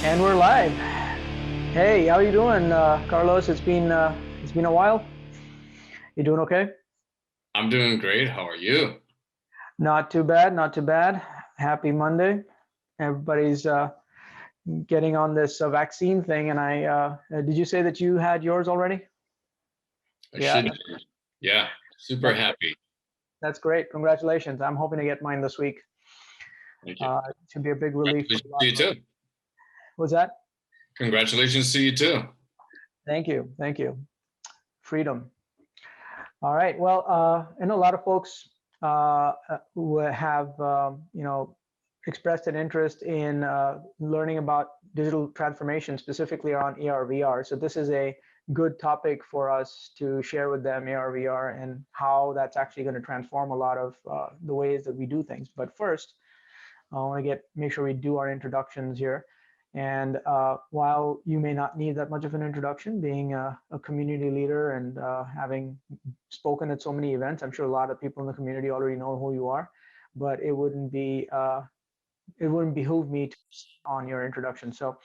And we're live. Hey, how you doing, Carlos? It's been a while. You doing okay? I'm doing great. How are you? Not too bad, not too bad. Happy Monday. Everybody's getting on this vaccine thing, and did you say that you had yours already? I Yeah, should. Yeah, super that's happy. that's great. Congratulations. I'm hoping to get mine this week. Thank you. It should be a big relief for Congratulations a lot to you of us. too. Was that? Congratulations to you too. Thank you, thank you. Freedom. All right. Well, I know a lot of folks who have, expressed an interest in learning about digital transformation, specifically on AR, VR. So this is a good topic for us to share with them, AR, VR, and how that's actually going to transform a lot of the ways that we do things. But first, I want to make sure we do our introductions here. And while you may not need that much of an introduction, being a community leader and having spoken at so many events, I'm sure a lot of people in the community already know who you are. But it wouldn't behoove me to on your introduction. So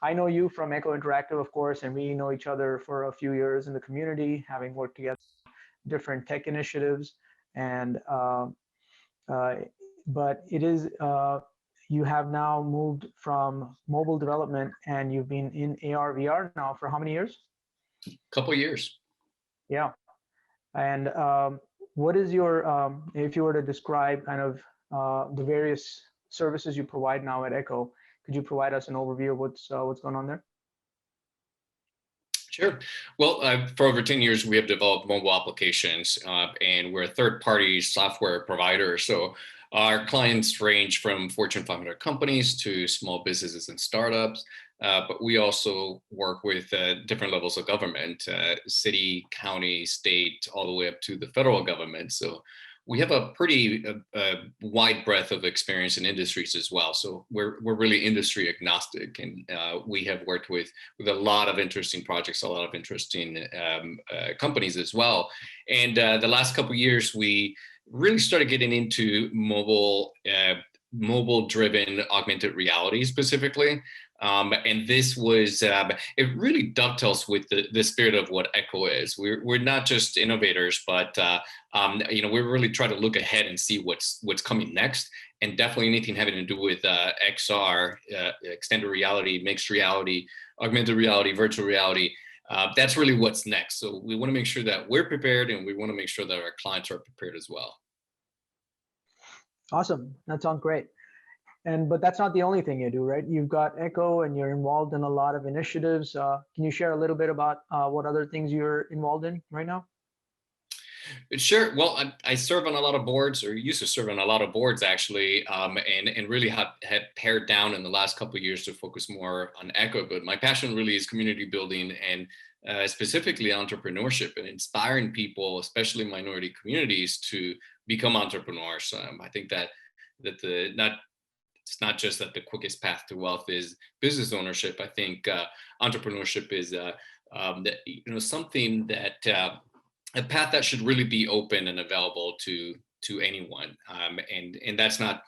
I know you from Echo Interactive, of course, and we know each other for a few years in the community, having worked together on different tech initiatives. And uh, but it is you have now moved from mobile development and you've been in AR VR now for how many years? Couple years. Yeah. And what is your, if you were to describe kind of the various services you provide now at Echo, could you provide us an overview of what's going on there? Sure. Well, for over 10 years, we have developed mobile applications, and we're a third-party software provider. So our clients range from Fortune 500 companies to small businesses and startups. But we also work with different levels of government, city, county, state, all the way up to the federal government. So we have a pretty wide breadth of experience in industries as well. So we're really industry agnostic, and we have worked with a lot of interesting projects, a lot of interesting companies as well. And the last couple of years, we really started getting into mobile driven augmented reality specifically. And this was, it really dovetails with the spirit of what Echo is. We're not just innovators, but we really try to look ahead and see what's coming next. And definitely anything having to do with XR, extended reality, mixed reality, augmented reality, virtual reality. That's really what's next. So we want to make sure that we're prepared, and we want to make sure that our clients are prepared as well. Awesome. That sounds great. But that's not the only thing you do, right? You've got Echo and you're involved in a lot of initiatives. Can you share a little bit about what other things you're involved in right now? Sure. Well, I serve on a lot of boards, or used to serve on a lot of boards actually, and really had pared down in the last couple of years to focus more on Echo. But my passion really is community building and specifically entrepreneurship and inspiring people, especially minority communities, to become entrepreneurs. I think that the not it's not just that the quickest path to wealth is business ownership. I think entrepreneurship is something that a path that should really be open and available to anyone, and that's not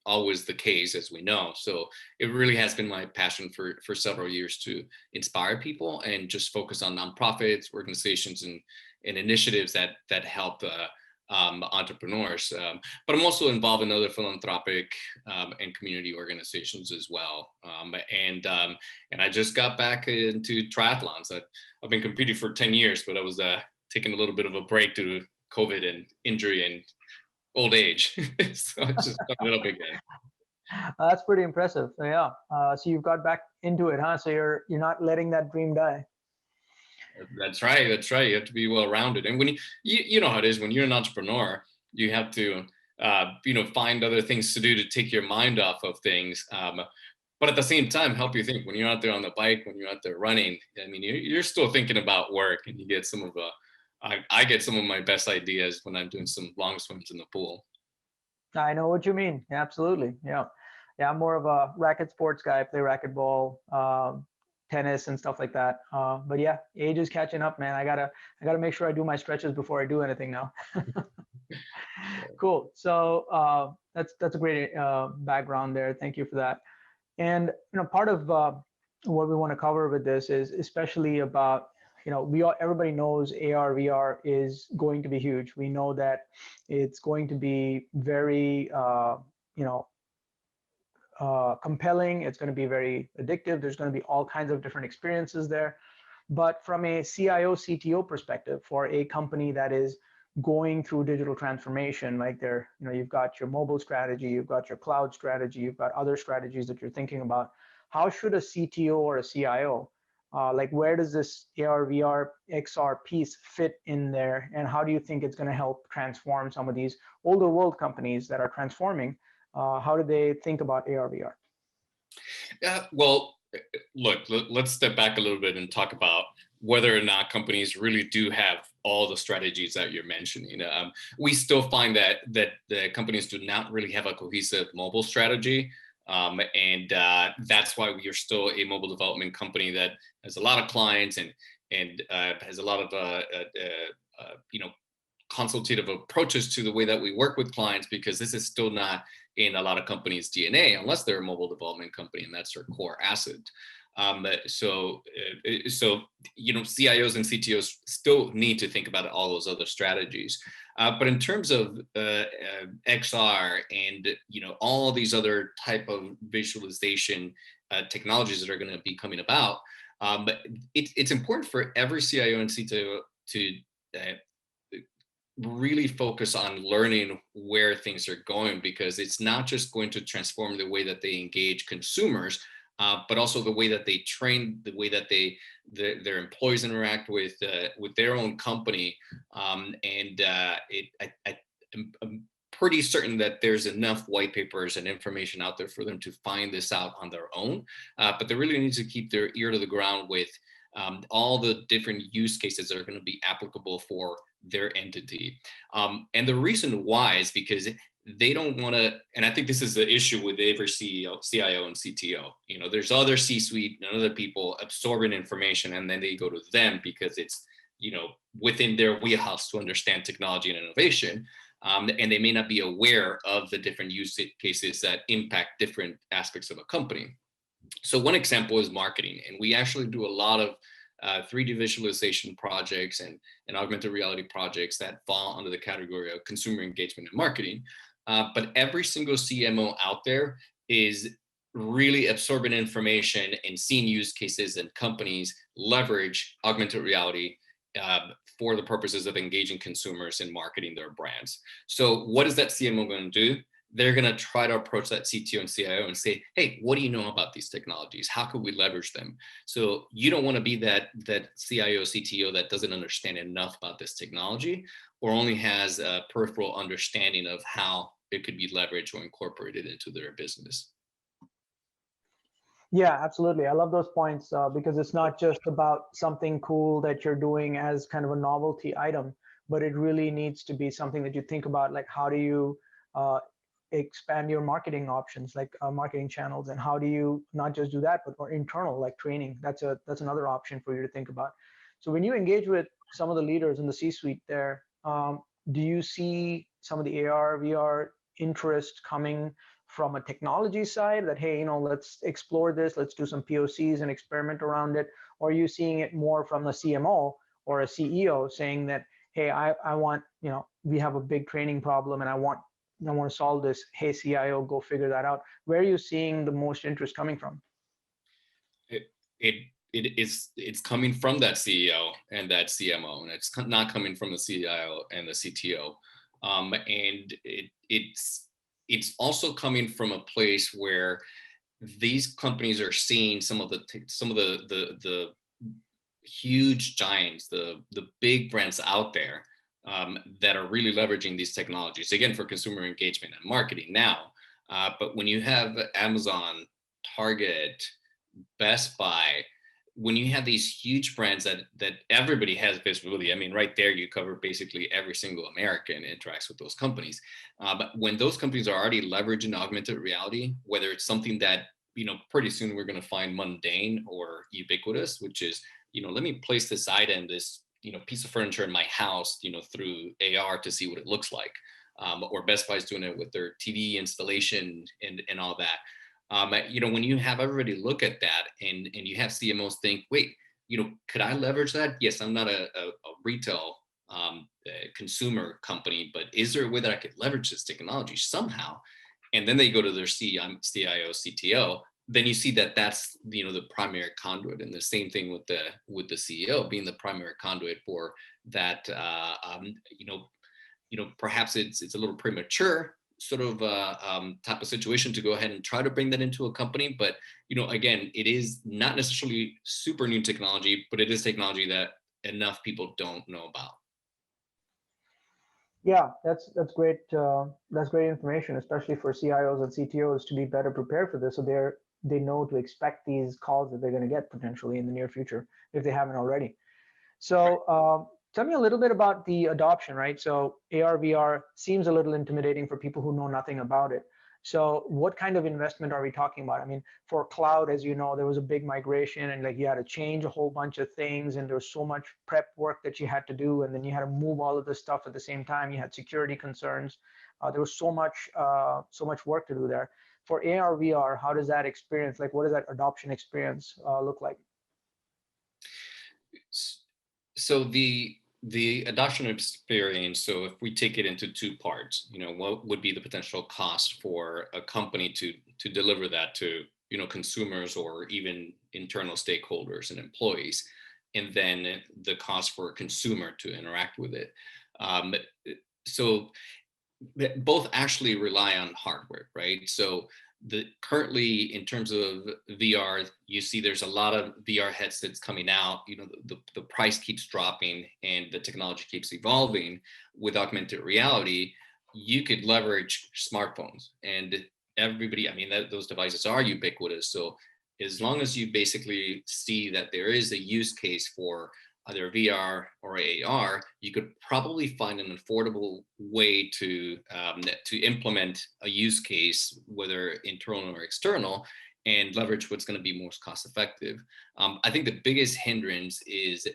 always the case, as we know. So it really has been my passion for several years to inspire people and just focus on nonprofits, organizations, and initiatives that help entrepreneurs. But I'm also involved in other philanthropic and community organizations as well. And I just got back into triathlons. I've been competing for 10 years, but I was taking a little bit of a break due to COVID and injury and old age. So I just started it up again. That's pretty impressive. Yeah. So you've got back into it, huh? So you're not letting that dream die. That's right. That's right. You have to be well rounded. And when you know how it is when you're an entrepreneur, you have to find other things to do to take your mind off of things. But at the same time, help you think when you're out there on the bike, when you're out there running. I mean, you're still thinking about work, and you get some of I get some of my best ideas when I'm doing some long swims in the pool. I know what you mean. Absolutely. Yeah. Yeah. I'm more of a racket sports guy. I play racquetball, tennis and stuff like that. But yeah, age is catching up, man. I gotta make sure I do my stretches before I do anything now. Cool. So that's a great background there. Thank you for that. And part of what we want to cover with this is especially about, everybody knows AR, VR is going to be huge. We know that it's going to be very, compelling. It's going to be very addictive. There's going to be all kinds of different experiences there. But from a CIO, CTO perspective, for a company that is going through digital transformation, like you've got your mobile strategy, you've got your cloud strategy, you've got other strategies that you're thinking about. How should a CTO or a CIO, like where does this AR, VR, XR piece fit in there? And how do you think it's going to help transform some of these older world companies that are transforming? How do they think about AR, VR? Well, look, let's step back a little bit and talk about whether or not companies really do have all the strategies that you're mentioning. We still find that the companies do not really have a cohesive mobile strategy. And that's why we are still a mobile development company that has a lot of clients and has a lot of consultative approaches to the way that we work with clients, because this is still not in a lot of companies' DNA unless they're a mobile development company and that's their core asset. So CIOs and CTOs still need to think about all those other strategies. But in terms of XR and all these other type of visualization technologies that are going to be coming about, it's important for every CIO and CTO to really focus on learning where things are going, because it's not just going to transform the way that they engage consumers, but also the way that they train, the way that their employees interact with their own company. I'm pretty certain that there's enough white papers and information out there for them to find this out on their own. But they really need to keep their ear to the ground with all the different use cases that are going to be applicable for their entity. And the reason why is because they don't want to, and I think this is the issue with every CEO, CIO and CTO. There's other C-suite and other people absorbing information, and then they go to them because it's, within their wheelhouse to understand technology and innovation. And they may not be aware of the different use cases that impact different aspects of a company. So one example is marketing, and we actually do a lot of 3D visualization projects and augmented reality projects that fall under the category of consumer engagement and marketing. But every single CMO out there is really absorbing information and seeing use cases and companies leverage augmented reality for the purposes of engaging consumers and marketing their brands. So what is that CMO going to do? They're going to try to approach that CTO and CIO and say, hey, what do you know about these technologies? How could we leverage them? So you don't want to be that CIO, CTO that doesn't understand enough about this technology, or only has a peripheral understanding of how it could be leveraged or incorporated into their business. Yeah, absolutely. I love those points because it's not just about something cool that you're doing as kind of a novelty item, but it really needs to be something that you think about, like how do you expand your marketing options, like marketing channels, and how do you not just do that, but or internal, like training. That's another option for you to think about. So when you engage with some of the leaders in the C-suite there, do you see some of the AR, VR interest coming from a technology side that, hey, let's explore this, let's do some POCs and experiment around it? Or are you seeing it more from the CMO or a CEO saying that, hey, I want, we have a big training problem and I want to solve this. Hey, CIO, go figure that out. Where are you seeing the most interest coming from? It's coming from that CEO and that CMO, and it's not coming from the CIO and the CTO. And it's also coming from a place where these companies are seeing some of the huge giants, the big brands out there that are really leveraging these technologies, again, for consumer engagement and marketing now. But when you have Amazon, Target, Best Buy, when you have these huge brands that everybody has visibility, I mean, right there, you cover basically every single American interacts with those companies. But when those companies are already leveraging augmented reality, whether it's something that, pretty soon we're going to find mundane or ubiquitous, which is, let me place this item, this, piece of furniture in my house, through AR to see what it looks like. Or Best Buy's doing it with their TV installation and all that. When you have everybody look at that and you have CMOs think, wait, could I leverage that? Yes, I'm not a retail consumer company, but is there a way that I could leverage this technology somehow? And then they go to their CIO, CTO. Then you see that that's the primary conduit, and the same thing with the CEO being the primary conduit for that. Perhaps it's a little premature sort of type of situation to go ahead and try to bring that into a company. But again, it is not necessarily super new technology, but it is technology that enough people don't know about. Yeah, that's great. That's great information, especially for CIOs and CTOs to be better prepared for this, so they know to expect these calls that they're going to get potentially in the near future if they haven't already. So tell me a little bit about the adoption, right? So AR, VR seems a little intimidating for people who know nothing about it. So what kind of investment are we talking about? I mean, for cloud, as you know, there was a big migration and like you had to change a whole bunch of things and there was so much prep work that you had to do. And then you had to move all of this stuff at the same time. You had security concerns. There was so much work to do there. For AR, VR, how does that experience, like what does that adoption experience look like? So the adoption experience, so if we take it into two parts, what would be the potential cost for a company to deliver that to consumers or even internal stakeholders and employees, and then the cost for a consumer to interact with it. So both actually rely on hardware, right? So currently in terms of VR, you see there's a lot of VR headsets coming out. The price keeps dropping and the technology keeps evolving. With augmented reality, you could leverage smartphones, and everybody, I mean, those devices are ubiquitous. So as long as you basically see that there is a use case for either VR or AR, you could probably find an affordable way to implement a use case, whether internal or external, and leverage what's going to be most cost effective. I think the biggest hindrance is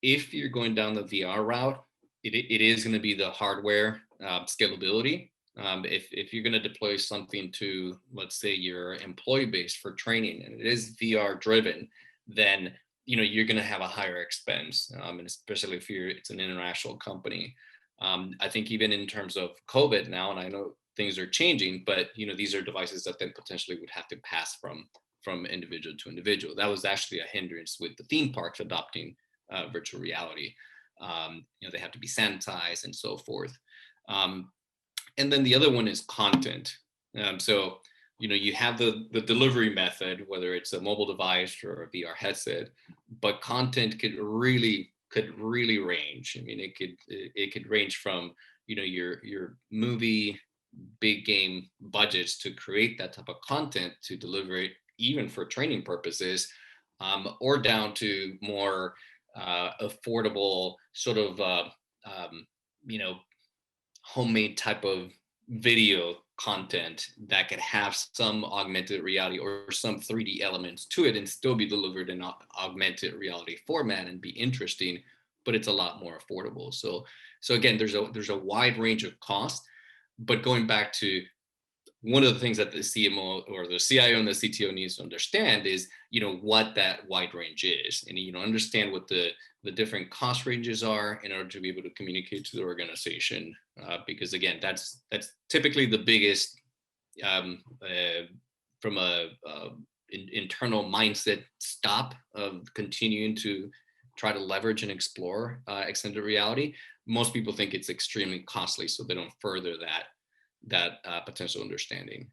if you're going down the VR route, it is going to be the hardware scalability. If you're going to deploy something to, let's say, your employee base for training, and it is VR driven, then you're going to have a higher expense, and especially if it's an international company. I think even in terms of COVID now, and I know things are changing, but these are devices that then potentially would have to pass from individual to individual. That was actually a hindrance with the theme parks adopting virtual reality. They have to be sanitized and so forth. And then the other one is content. So you have the delivery method, whether it's a mobile device or a VR headset, but content could really range. I mean, it could range from your movie big game budgets to create that type of content to deliver it, even for training purposes, or down to more affordable sort of homemade type of video content that could have some augmented reality or some 3D elements to it and still be delivered in augmented reality format and be interesting, but it's a lot more affordable. So again, there's a wide range of costs, but going back to one of the things that the CMO or the CIO and the CTO needs to understand is, what that wide range is, and understand what the different cost ranges are in order to be able to communicate to the organization. Because again, that's typically the biggest from a internal mindset stop of continuing to try to leverage and explore extended reality. Most people think it's extremely costly, so they don't further that potential understanding.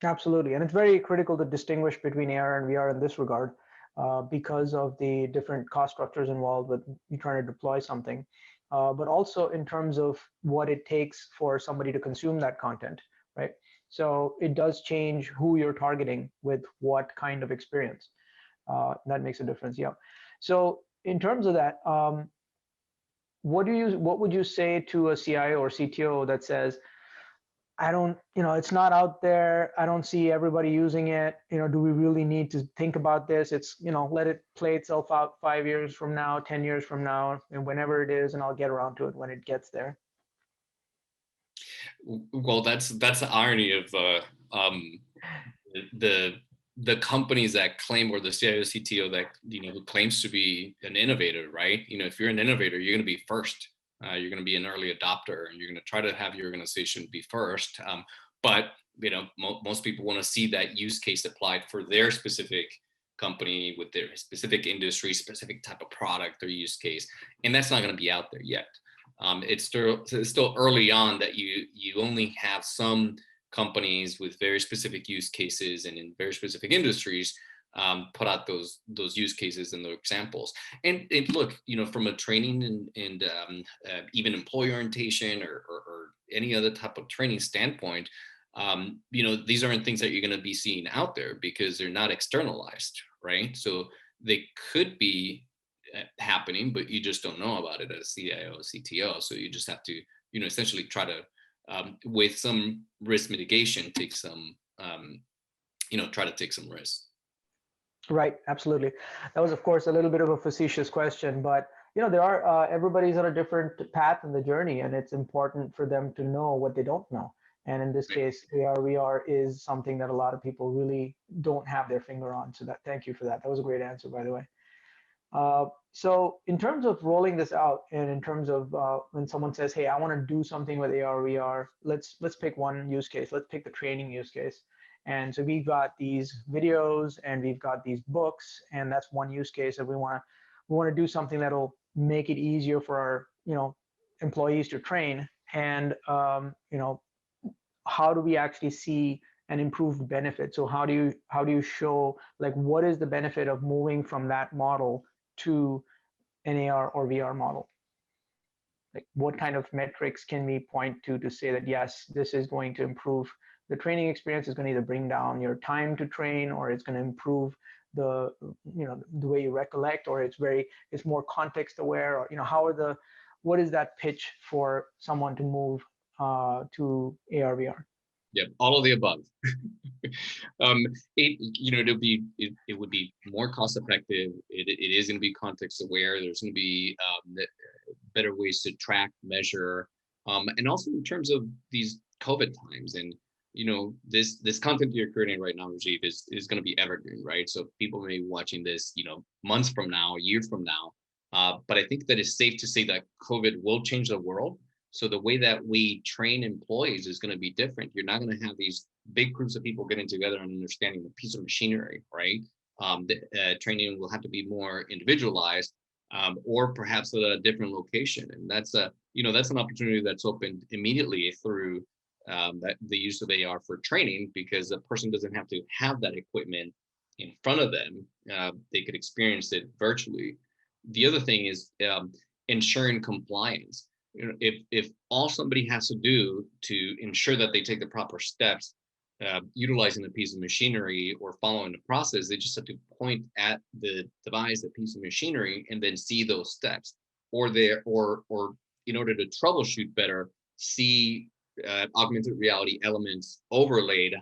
Absolutely, and it's very critical to distinguish between AR and VR in this regard, because of the different cost structures involved with you trying to deploy something, but also in terms of what it takes for somebody to consume that content, right? So it does change who you're targeting with what kind of experience. That makes a difference, yeah. So in terms of that, what would you say to a CIO or CTO that says, I don't, it's not out there. I don't see everybody using it. Do we really need to think about this? It's, let it play itself out 5 years from now, 10 years from now, and whenever it is, and I'll get around to it when it gets there. Well, that's the irony of the companies that claim, or the CIO, CTO that, who claims to be an innovator, right? If you're an innovator, you're going to be first. You're going to be an early adopter, and you're going to try to have your organization be first. But most people want to see that use case applied for their specific company with their specific industry, specific type of product or use case, and that's not going to be out there yet. It's still early on that you only have some companies with very specific use cases and in very specific industries put out those use cases and the examples. And look, from a training and even employee orientation or any other type of training standpoint, these aren't things that you're going to be seeing out there because they're not externalized, right? So they could be happening, but you just don't know about it as CIO, CTO. So you just have to, essentially try to, with some risk mitigation, take some, try to take some risks. Right, absolutely. That was, of course, a little bit of a facetious question, but there are everybody's on a different path in the journey, and it's important for them to know what they don't know. And in this case, AR/VR is something that a lot of people really don't have their finger on. So thank you for that. That was a great answer, by the way. So in terms of rolling this out, and in terms of when someone says, hey, I want to do something with AR/VR, let's pick one use case. Let's pick the training use case. And so we've got these videos and we've got these books, and that's one use case that we want to do something that'll make it easier for our employees to train. And how do we actually see an improved benefit? So how do you show, like, what is the benefit of moving from that model to an AR or VR model? Like, what kind of metrics can we point to say that yes, this is going to improve the training experience, is going to either bring down your time to train, or it's going to improve the way you recollect, or it's more context aware, or what is that pitch for someone to move to AR VR? Yeah, all of the above. It would be more cost effective. It is going to be context aware. There's going to be better ways to track, measure, and also in terms of these COVID times. And this content you're creating right now, Rajiv, is going to be evergreen, right? So people may be watching this, months from now, years from now. But I think that it's safe to say that COVID will change the world. So the way that we train employees is going to be different. You're not going to have these big groups of people getting together and understanding the piece of machinery, right? The training will have to be more individualized, or perhaps at a different location. And that's an opportunity that's opened immediately through the use of AR for training, because a person doesn't have to have that equipment in front of them. They could experience it virtually. The other thing is ensuring compliance. If all somebody has to do to ensure that they take the proper steps, utilizing a piece of machinery or following the process, they just have to point at the device, the piece of machinery, and then see those steps. Or in order to troubleshoot better, see augmented reality elements overlaid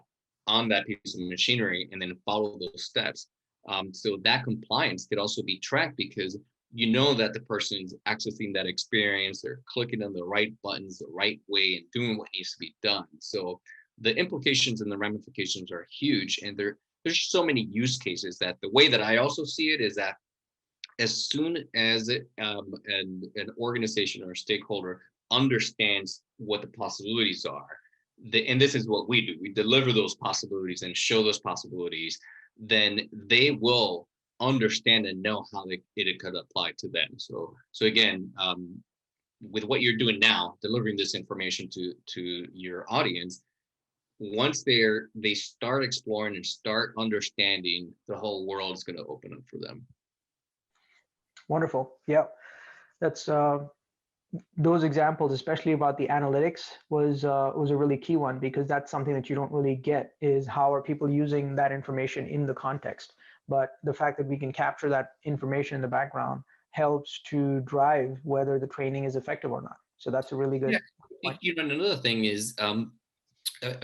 on that piece of machinery, and then follow those steps. So that compliance could also be tracked, because that the person's accessing that experience, they're clicking on the right buttons the right way and doing what needs to be done. So the implications and the ramifications are huge. And there's so many use cases that the way that I also see it is that as soon as an organization or a stakeholder understands what the possibilities are, and this is what we do, we deliver those possibilities and show those possibilities, then they will understand and know how it could apply to them. So again, with what you're doing now, delivering this information to your audience, once they start exploring and start understanding, the whole world is going to open up for them. Wonderful. Yeah, that's those examples, especially about the analytics, was a really key one, because that's something that you don't really get, is how are people using that information in the context. But the fact that we can capture that information in the background helps to drive whether the training is effective or not. So that's a really good point. Another thing is, I'm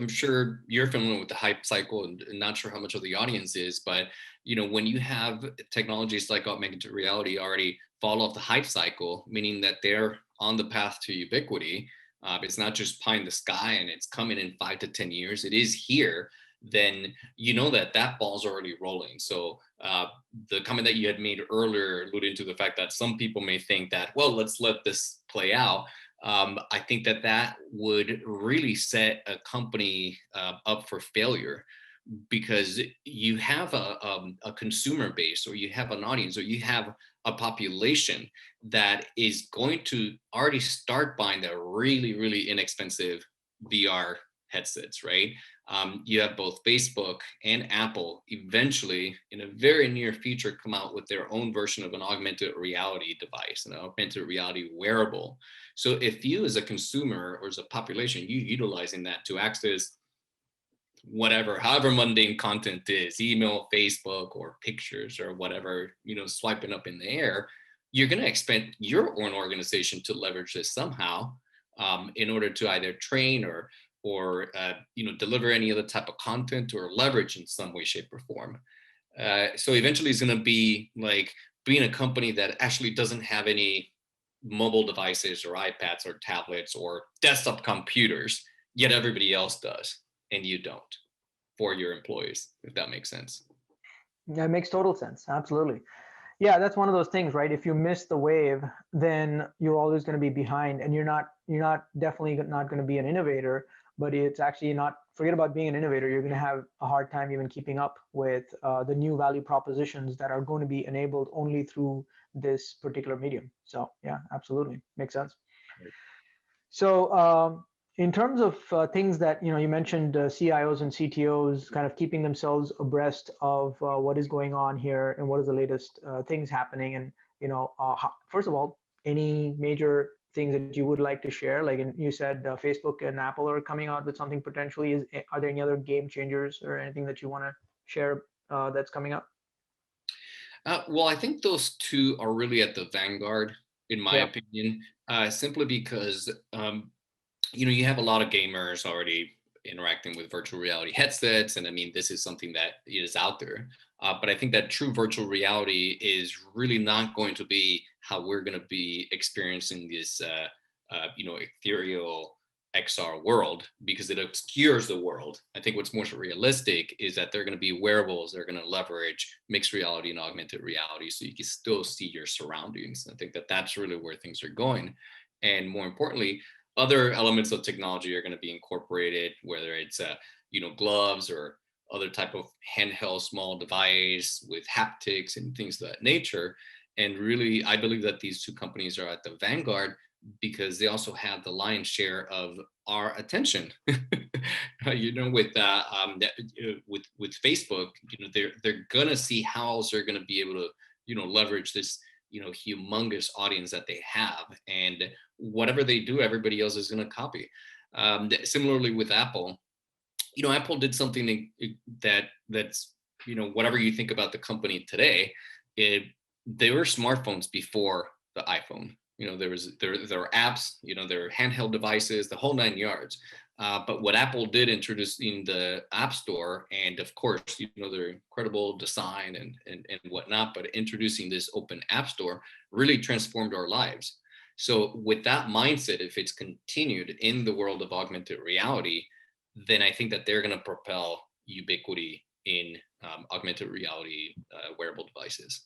sure you're familiar with the hype cycle, and not sure how much of the audience is, but when you have technologies like augmented reality already fall off the hype cycle, meaning that they're on the path to ubiquity, it's not just pie in the sky and it's coming in 5 to 10 years, it is here, then you know that that ball's already rolling. So the comment that you had made earlier alluding to the fact that some people may think that, well, let's let this play out. I think that that would really set a company up for failure, because you have a consumer base, or you have an audience, or you have a population that is going to already start buying the really, really inexpensive VR headsets, right? You have both Facebook and Apple eventually, in a very near future, come out with their own version of an augmented reality device, an augmented reality wearable. So if you as a consumer or as a population, you utilizing that to access whatever, however mundane content is, email, Facebook, or pictures, or whatever, swiping up in the air, you're going to expect your own organization to leverage this somehow, in order to either train or deliver any other type of content, or leverage in some way, shape, or form. So eventually it's going to be like being a company that actually doesn't have any mobile devices or iPads or tablets or desktop computers, yet everybody else does, and you don't, for your employees, if that makes sense. Yeah, it makes total sense. Absolutely. Yeah, that's one of those things, right? If you miss the wave, then you're always going to be behind, and you're not definitely not going to be an innovator, but it's actually not, forget about being an innovator. You're going to have a hard time even keeping up with the new value propositions that are going to be enabled only through this particular medium. So yeah, absolutely. Makes sense. So in terms of things that, you mentioned CIOs and CTOs kind of keeping themselves abreast of what is going on here and what is the latest things happening. And, first of all, any major things that you would like to share? Like you said, Facebook and Apple are coming out with something potentially. Are there any other game changers or anything that you want to share that's coming up? Well, I think those two are really at the vanguard, in my Yeah. opinion, simply because you have a lot of gamers already interacting with virtual reality headsets, and I mean, this is something that is out there. But I think that true virtual reality is really not going to be how we're going to be experiencing this, ethereal XR world, because it obscures the world. I think what's more realistic is that they're going to be wearables. They're going to leverage mixed reality and augmented reality, so you can still see your surroundings. I think that that's really where things are going, and more importantly, other elements of technology are going to be incorporated, whether it's gloves or other type of handheld small device with haptics and things of that nature. And really, I believe that these two companies are at the vanguard because they also have the lion's share of our attention. With Facebook, they're gonna see how else they're gonna be able to leverage this humongous audience that they have, and whatever they do, everybody else is going to copy. Similarly with Apple, Apple did something that's whatever you think about the company today, they were smartphones before the iPhone. There were apps, there were handheld devices, the whole 9 yards. But what Apple did introducing the App Store, and of course, their incredible design and whatnot, but introducing this open App Store really transformed our lives. So with that mindset, if it's continued in the world of augmented reality, then I think that they're going to propel ubiquity in augmented reality wearable devices.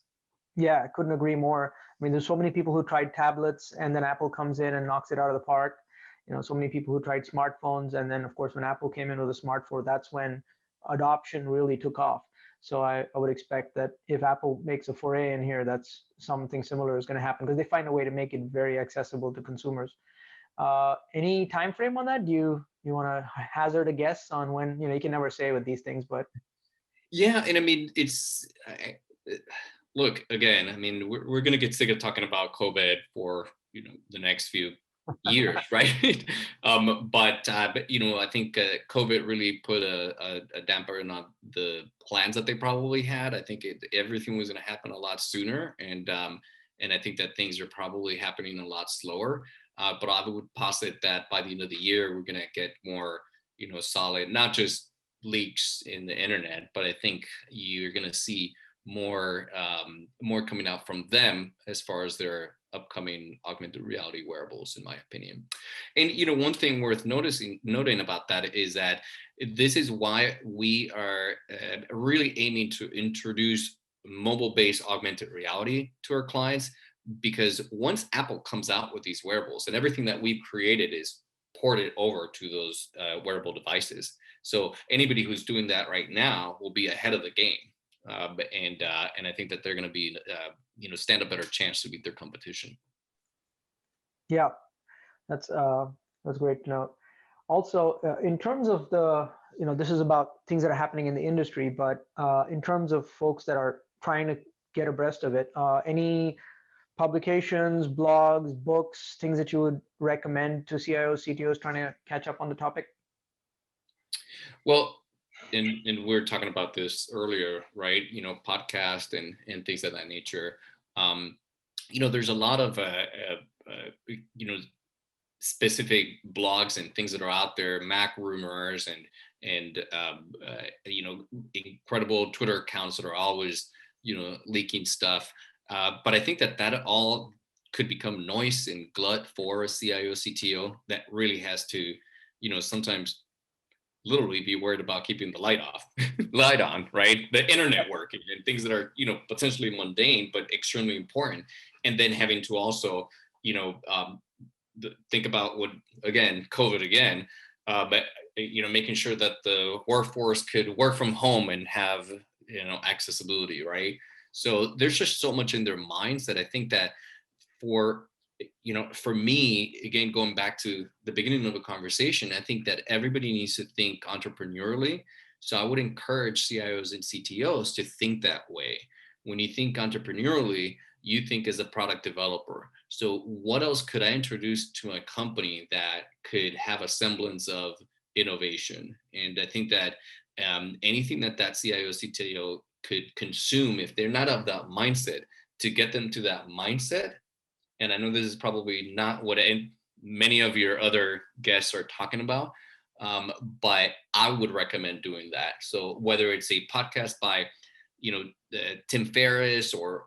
Yeah, I couldn't agree more. I mean, there's so many people who tried tablets, and then Apple comes in and knocks it out of the park. So many people who tried smartphones, and then of course when Apple came in with a smartphone, that's when adoption really took off. So I would expect that if Apple makes a foray in here, that's something similar is going to happen, because they find a way to make it very accessible to consumers. Any time frame on that? Do you want to hazard a guess on when? You can never say with these things, but Yeah, and I mean, look, again, I mean, we're going to get sick of talking about COVID for the next few years, right? But I think COVID really put a damper on the plans that they probably had. I think everything was going to happen a lot sooner, and I think that things are probably happening a lot slower. But I would posit that by the end of the year, we're going to get more solid, not just leaks in the internet, but I think you're going to see more coming out from them as far as their upcoming augmented reality wearables, in my opinion. And one thing worth noting about that is that this is why we are really aiming to introduce mobile-based augmented reality to our clients, because once Apple comes out with these wearables and everything that we've created is ported over to those wearable devices. So anybody who's doing that right now will be ahead of the game. And I think that they're going to be, stand a better chance to beat their competition. Yeah, that's great to know. Also, in terms of this is about things that are happening in the industry, but in terms of folks that are trying to get abreast of it, any publications, blogs, books, things that you would recommend to CIOs, CTOs trying to catch up on the topic? Well, and we were talking about this earlier, right? Podcast and things of that nature. There's a lot of specific blogs and things that are out there, Mac rumors and incredible Twitter accounts that are always leaking stuff. But I think that all could become noise and glut for a CIO, CTO that really has to, sometimes literally be worried about keeping the light on, right? The internet working and things that are, potentially mundane, but extremely important. And then having to also, think about COVID again, but making sure that the workforce could work from home and have, accessibility, right? So there's just so much in their minds that I think that for me, again, going back to the beginning of the conversation, I think that everybody needs to think entrepreneurially. So I would encourage CIOs and CTOs to think that way. When you think entrepreneurially, you think as a product developer. So what else could I introduce to my company that could have a semblance of innovation? And I think that anything that CIO, CTO could consume, if they're not of that mindset, to get them to that mindset. And I know this is probably not what many of your other guests are talking about, but I would recommend doing that. So whether it's a podcast by, Tim Ferriss or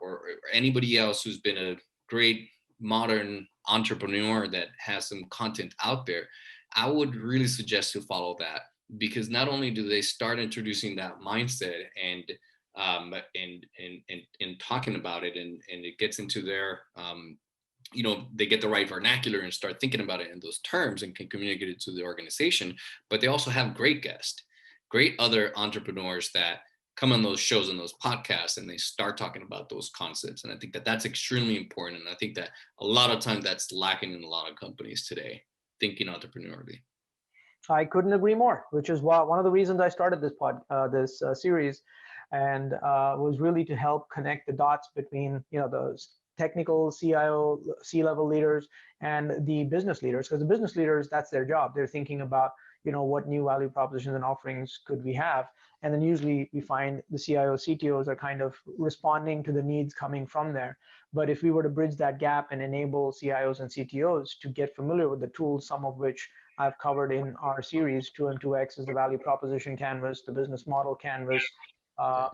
anybody else who's been a great modern entrepreneur that has some content out there, I would really suggest to follow that, because not only do they start introducing that mindset and talking about it, and it gets into their they get the right vernacular and start thinking about it in those terms and can communicate it to the organization. But they also have great guests, great other entrepreneurs that come on those shows and those podcasts, and they start talking about those concepts. And I think that that's extremely important. And I think that a lot of times that's lacking in a lot of companies today, thinking entrepreneurially. I couldn't agree more, which is one of the reasons I started this series, and was really to help connect the dots between those technical CIO, C-level leaders and the business leaders, because the business leaders, that's their job. They're thinking about what new value propositions and offerings could we have, and then usually we find the CIO, CTOs are kind of responding to the needs coming from there. But if we were to bridge that gap and enable CIOs and CTOs to get familiar with the tools, some of which I've covered in our series, 2 and 2X is the value proposition canvas, the business model canvas,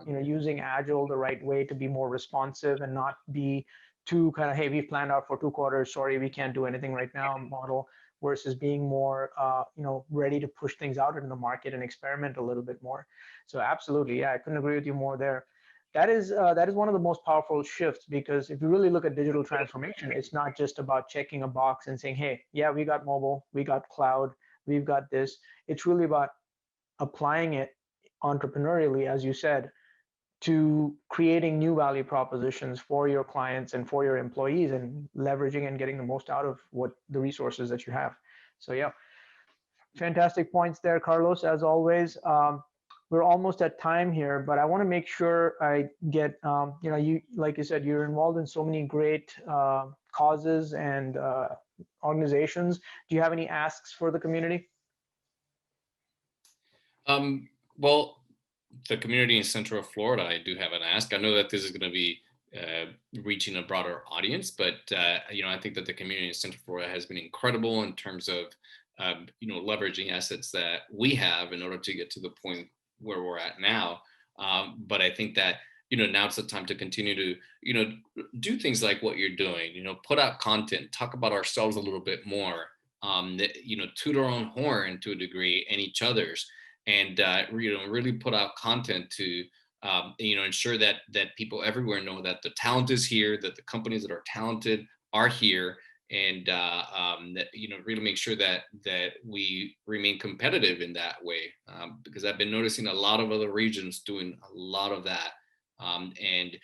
using Agile the right way to be more responsive and not be too kind of, hey, we've planned out for 2 quarters, sorry, we can't do anything right now model, versus being more, ready to push things out into the market and experiment a little bit more. So absolutely, yeah, I couldn't agree with you more there. That is one of the most powerful shifts, because if you really look at digital transformation, it's not just about checking a box and saying, hey, yeah, we got mobile, we got cloud, we've got this. It's really about applying it entrepreneurially, as you said, to creating new value propositions for your clients and for your employees, and leveraging and getting the most out of what the resources that you have. So yeah, fantastic points there, Carlos, as always. We're almost at time here, but I want to make sure I get, you, like you said, you're involved in so many great causes and organizations. Do you have any asks for the community? Well, the community in Central Florida, I do have an ask. I know that this is going to be reaching a broader audience, but I think that the community in Central Florida has been incredible in terms of leveraging assets that we have in order to get to the point where we're at now. But I think that now it's the time to continue to do things like what you're doing. Put out content, talk about ourselves a little bit more. Toot our own horn to a degree, and each other's. and really put out content to ensure that people everywhere know that the talent is here, that the companies that are talented are here, and that really make sure that we remain competitive in that way, because I've been noticing a lot of other regions doing a lot of that, and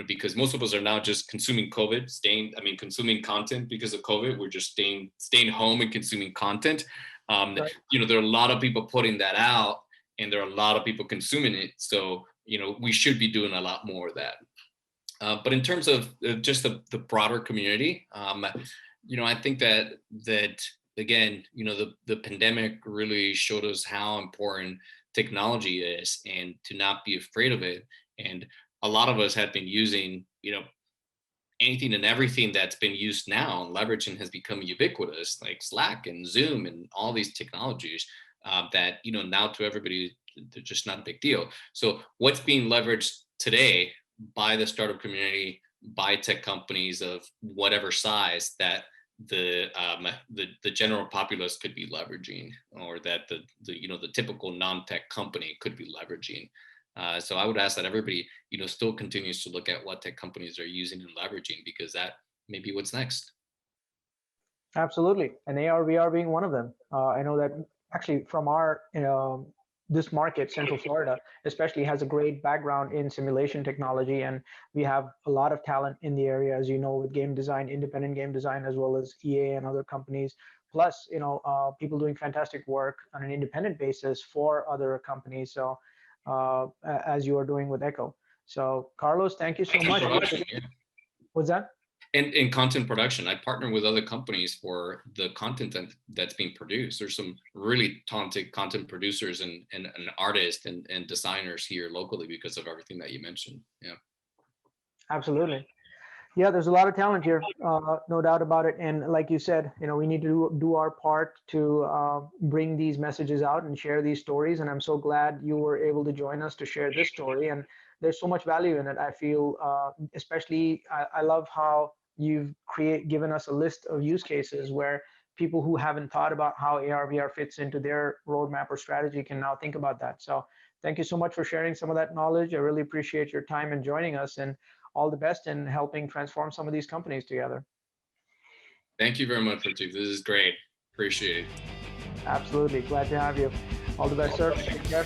because most of us are now just consuming consuming content because of COVID. We're just staying home and consuming content. Right. There are a lot of people putting that out, and there are a lot of people consuming it. So we should be doing a lot more of that. But in terms of just the broader community, I think that again, the pandemic really showed us how important technology is, and to not be afraid of it. And a lot of us have been using, anything and everything that's been used now, and leveraging has become ubiquitous, like Slack and Zoom and all these technologies that, now to everybody, they're just not a big deal. So what's being leveraged today by the startup community, by tech companies of whatever size, that the general populace could be leveraging, or that the typical non-tech company could be leveraging. So I would ask that everybody, still continues to look at what tech companies are using and leveraging, because that may be what's next. Absolutely, and AR VR being one of them. I know that actually from our this market, Central Florida especially, has a great background in simulation technology, and we have a lot of talent in the area, as you know, with game design, independent game design, as well as EA and other companies. Plus, people doing fantastic work on an independent basis for other companies. So, as you are doing with Echo. So, Carlos, thank you so much. What's that? And in content production, I partner with other companies for the content that's being produced. There's some really talented content producers and artists and designers here locally because of everything that you mentioned. Yeah. Absolutely. Yeah, there's a lot of talent here, no doubt about it. And like you said, we need to do our part to bring these messages out and share these stories. And I'm so glad you were able to join us to share this story. And there's so much value in it. I feel, especially, I love how you've given us a list of use cases where people who haven't thought about how AR VR fits into their roadmap or strategy can now think about that. So thank you so much for sharing some of that knowledge. I really appreciate your time and joining us, and all the best in helping transform some of these companies together. Thank you very much, Latif. This is great. Appreciate it. Absolutely. Glad to have you. All the best, sir. Take care.